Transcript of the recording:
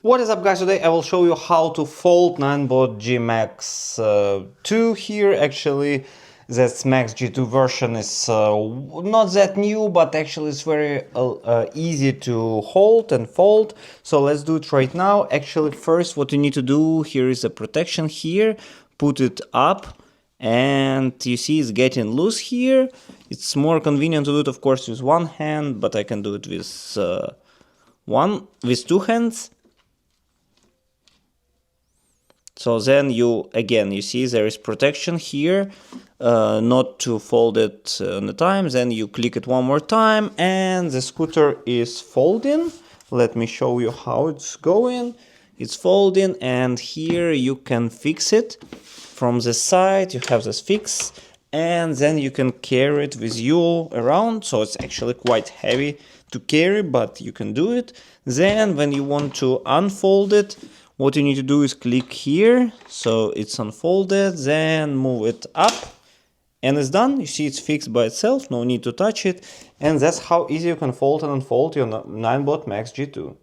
What is up, guys? Today I will show you how to fold Ninebot G Max 2 here. Actually, that Max G2 version is not that new, but actually it's very easy to hold and fold. So let's do it right now. Actually, first what you need to do here is a protection here. Put it up, and you see it's getting loose here. It's more convenient to do it, of course, with one hand, but I can do it with two hands. So then you see there is protection here, not to fold it on the time. Then you click it one more time and the scooter is folding. Let me show you how it's going. It's folding, and here you can fix it. From the side you have this fix, and then you can carry it with you around. So it's actually quite heavy to carry, but you can do it. Then when you want to unfold it, what you need to do is click here, so it's unfolded, then move it up, and it's done. You see it's fixed by itself, no need to touch it, and that's how easy you can fold and unfold your Ninebot MAX G2.